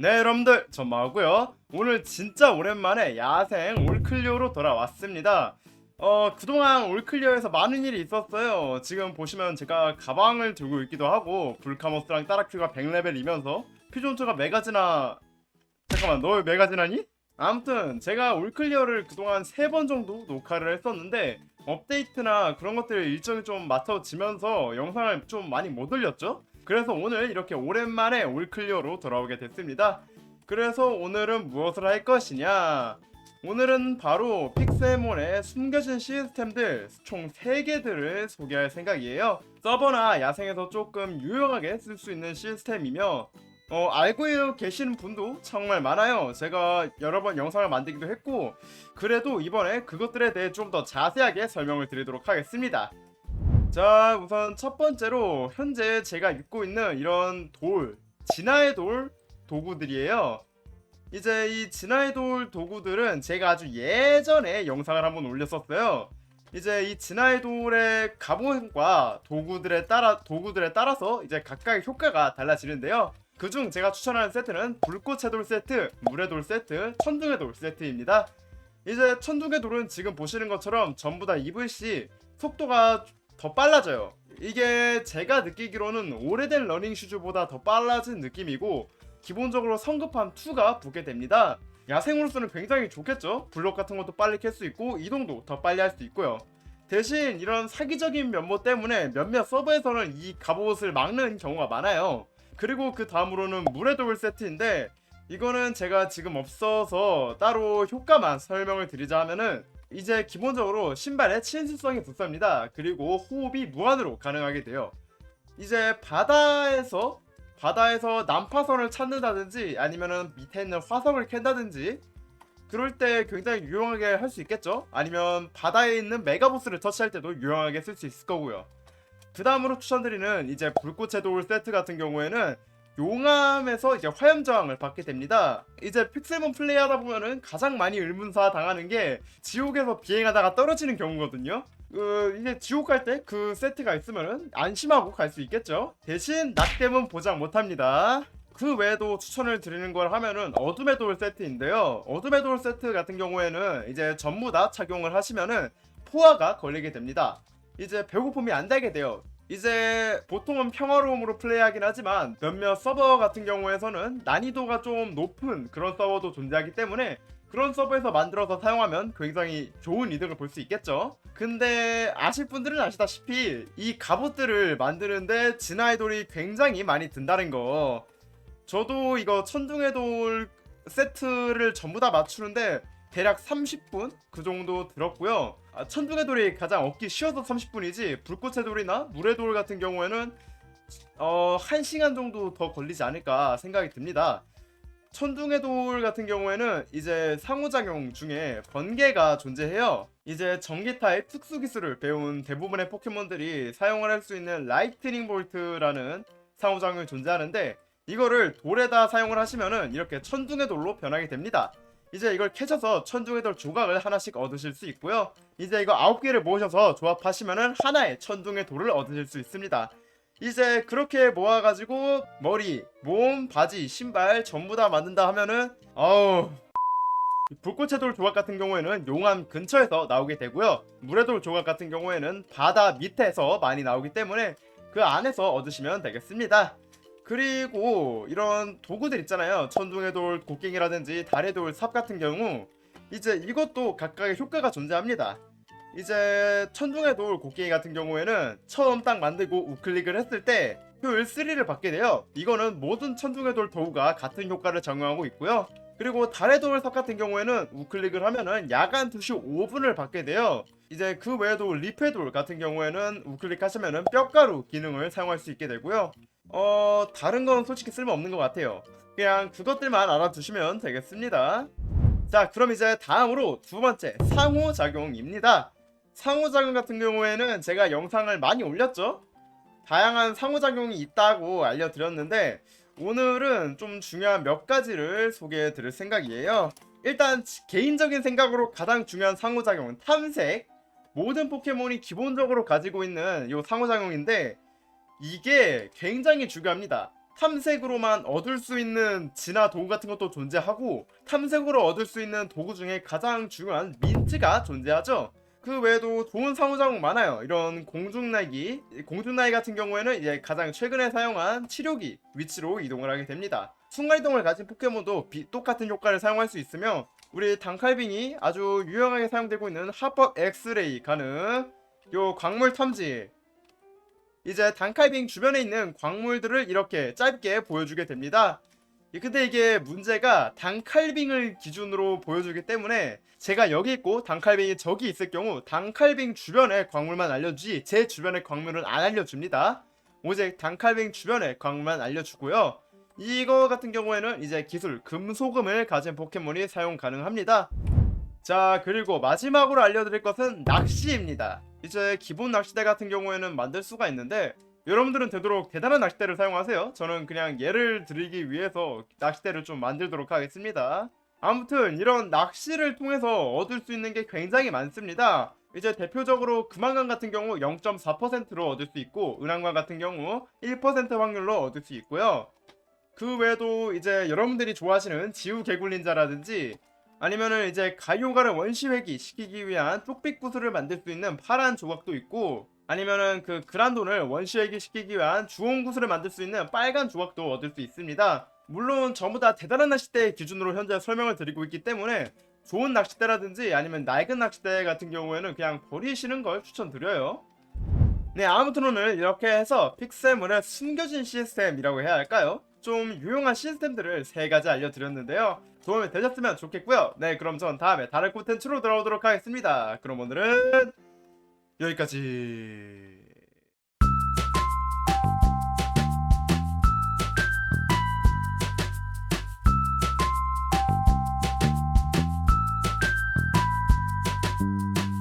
네, 여러분들 전 마우고요. 오늘 진짜 오랜만에 야생 올클리오로 돌아왔습니다. 그동안 올클리오에서 많은 일이 있었어요. 지금 보시면 제가 가방을 들고 있기도 하고 불카모스랑 따라큐가 100레벨이면서 퓨존트가 메가지나. 잠깐만, 너 왜 메가지나니? 아무튼 제가 올클리어를 그동안 3번 정도 녹화를 했었는데 업데이트나 그런 것들 일정이 좀 맞춰지면서 영상을 좀 많이 못 올렸죠? 그래서 오늘 이렇게 오랜만에 올클리어로 돌아오게 됐습니다. 그래서 오늘은 무엇을 할 것이냐? 오늘은 바로 픽셀몬의 숨겨진 시스템들 총 3개들을 소개할 생각이에요. 서버나 야생에서 조금 유용하게 쓸 수 있는 시스템이며 알고 계시는 분도 정말 많아요. 제가 여러 번 영상을 만들기도 했고, 그래도 이번에 그것들에 대해 좀 더 자세하게 설명을 드리도록 하겠습니다. 자, 우선 첫 번째로 현재 제가 입고 있는 이런 진화의 돌 도구들이에요. 이제 이 진화의 돌 도구들은 제가 아주 예전에 영상을 한번 올렸었어요. 이제 이 진화의 돌의 갑옷과 도구들에 따라서 이제 각각의 효과가 달라지는데요. 그중 제가 추천하는 세트는 불꽃의 돌 세트, 물의 돌 세트, 천둥의 돌 세트입니다. 이제 천둥의 돌은 지금 보시는 것처럼 전부 다 입을 시 속도가 더 빨라져요. 이게 제가 느끼기로는 오래된 러닝 슈즈보다 더 빨라진 느낌이고, 기본적으로 성급함 2가 붙게 됩니다. 야생으로서는 굉장히 좋겠죠. 블록 같은 것도 빨리 캘 수 있고 이동도 더 빨리 할 수 있고요. 대신 이런 사기적인 면모 때문에 몇몇 서버에서는 이 갑옷을 막는 경우가 많아요. 그리고 그 다음으로는 물의 돌 세트인데, 이거는 제가 지금 없어서 따로 효과만 설명을 드리자면은 이제 기본적으로 신발에 친수성이 붙습니다. 그리고 호흡이 무한으로 가능하게 돼요. 이제 바다에서 난파선을 찾는다든지 아니면은 밑에 있는 화석을 캔다든지 그럴 때 굉장히 유용하게 할 수 있겠죠? 아니면 바다에 있는 메가보스를 터치할 때도 유용하게 쓸 수 있을 거고요. 그 다음으로 추천드리는 이제 불꽃의 돌 세트 같은 경우에는 용암에서 이제 화염 저항을 받게 됩니다. 이제 픽셀몬 플레이하다 보면은 가장 많이 의문사 당하는 게 지옥에서 비행하다가 떨어지는 경우거든요. 이제 지옥 갈 때 그 세트가 있으면은 안심하고 갈 수 있겠죠. 대신 낙뎀은 보장 못합니다. 그 외에도 추천을 드리는 걸 하면은 어둠의 돌 세트인데요. 어둠의 돌 세트 같은 경우에는 이제 전부 다 착용을 하시면은 포화가 걸리게 됩니다. 이제 배고픔이 안 달게 돼요. 이제 보통은 평화로움으로 플레이하긴 하지만 몇몇 서버 같은 경우에서는 난이도가 좀 높은 그런 서버도 존재하기 때문에 그런 서버에서 만들어서 사용하면 굉장히 좋은 이득을 볼 수 있겠죠. 근데 아실 분들은 아시다시피 이 갑옷들을 만드는데 진화의 돌이 굉장히 많이 든다는 거. 저도 이거 천둥의 돌 세트를 전부 다 맞추는데 대략 30분 그 정도 들었고요. 천둥의 돌이 가장 얻기 쉬워서 30분이지 불꽃의 돌이나 물의 돌 같은 경우에는 1시간 정도 더 걸리지 않을까 생각이 듭니다. 천둥의 돌 같은 경우에는 이제 상호작용 중에 번개가 존재해요. 이제 전기 타입 특수 기술을 배운 대부분의 포켓몬들이 사용을 할 수 있는 라이트닝 볼트라는 상호작용이 존재하는데, 이거를 돌에다 사용을 하시면은 이렇게 천둥의 돌로 변하게 됩니다. 이제 이걸 캐셔서 천둥의 돌 조각을 하나씩 얻으실 수 있고요. 이제 이거 9개를 모으셔서 조합하시면은 하나의 천둥의 돌을 얻으실 수 있습니다. 이제 그렇게 모아가지고 머리, 몸, 바지, 신발 전부 다 만든다 하면은 불꽃의 돌 조각 같은 경우에는 용암 근처에서 나오게 되고요. 물의 돌 조각 같은 경우에는 바다 밑에서 많이 나오기 때문에 그 안에서 얻으시면 되겠습니다. 그리고 이런 도구들 있잖아요. 천둥의 돌 곡괭이라든지 달의 돌 삽 같은 경우 이제 이것도 각각의 효과가 존재합니다. 이제 천둥의 돌 곡괭이 같은 경우에는 처음 딱 만들고 우클릭을 했을 때 효율 3를 받게 돼요. 이거는 모든 천둥의 돌 도구가 같은 효과를 적용하고 있고요. 그리고 달의 돌 삽 같은 경우에는 우클릭을 하면은 야간 2시 5분을 받게 돼요. 이제 그 외에도 리페 돌 같은 경우에는 우클릭하시면은 뼈가루 기능을 사용할 수 있게 되고요. 다른 건 솔직히 쓸모없는 것 같아요. 그냥 그것들만 알아두시면 되겠습니다. 자, 그럼 이제 다음으로 두 번째 상호작용입니다. 상호작용 같은 경우에는 제가 영상을 많이 올렸죠. 다양한 상호작용이 있다고 알려드렸는데 오늘은 좀 중요한 몇 가지를 소개해 드릴 생각이에요. 일단 개인적인 생각으로 가장 중요한 상호작용은 탐색. 모든 포켓몬이 기본적으로 가지고 있는 이 상호작용인데 이게 굉장히 중요합니다. 탐색으로만 얻을 수 있는 진화 도구 같은 것도 존재하고, 탐색으로 얻을 수 있는 도구 중에 가장 중요한 민트가 존재하죠. 그 외에도 좋은 상호작용 많아요. 이런 공중날기, 공중날기 같은 경우에는 이제 가장 최근에 사용한 치료기 위치로 이동을 하게 됩니다. 순간이동을 가진 포켓몬도 똑같은 효과를 사용할 수 있으며, 우리 단칼빙이 아주 유용하게 사용되고 있는 합법 엑스레이 가능, 요 광물 탐지, 이제 단칼빙 주변에 있는 광물들을 이렇게 짧게 보여주게 됩니다. 근데 이게 문제가 단칼빙을 기준으로 보여주기 때문에 제가 여기 있고 단칼빙이 저기 있을 경우 단칼빙 주변의 광물만 알려주지 제 주변의 광물은 안 알려줍니다. 오직 단칼빙 주변의 광물만 알려주고요. 이거 같은 경우에는 이제 기술 금소금을 가진 포켓몬이 사용 가능합니다. 자, 그리고 마지막으로 알려드릴 것은 낚시입니다. 이제 기본 낚싯대 같은 경우에는 만들 수가 있는데, 여러분들은 되도록 대단한 낚싯대를 사용하세요. 저는 그냥 예를 드리기 위해서 낚싯대를 좀 만들도록 하겠습니다. 아무튼 이런 낚시를 통해서 얻을 수 있는 게 굉장히 많습니다. 이제 대표적으로 금왕관 같은 경우 0.4%로 얻을 수 있고, 은왕관 같은 경우 1% 확률로 얻을 수 있고요. 그 외에도 이제 여러분들이 좋아하시는 지우개굴린자라든지, 아니면은 이제 가요가를 원시회귀 시키기 위한 뚝빛 구슬을 만들 수 있는 파란 조각도 있고, 아니면은 그 그란돈을 원시회귀 시키기 위한 주홍 구슬을 만들 수 있는 빨간 조각도 얻을 수 있습니다. 물론 전부 다 대단한 낚싯대 기준으로 현재 설명을 드리고 있기 때문에 좋은 낚싯대라든지 아니면 낡은 낚싯대 같은 경우에는 그냥 버리시는 걸 추천드려요. 네, 아무튼 오늘 이렇게 해서 픽셀물의 숨겨진 시스템이라고 해야 할까요? 좀 유용한 시스템들을 3가지 알려드렸는데요. 도움이 되셨으면 좋겠고요. 네, 그럼 전 다음에 다른 콘텐츠로 돌아오도록 하겠습니다. 그럼 오늘은 여기까지.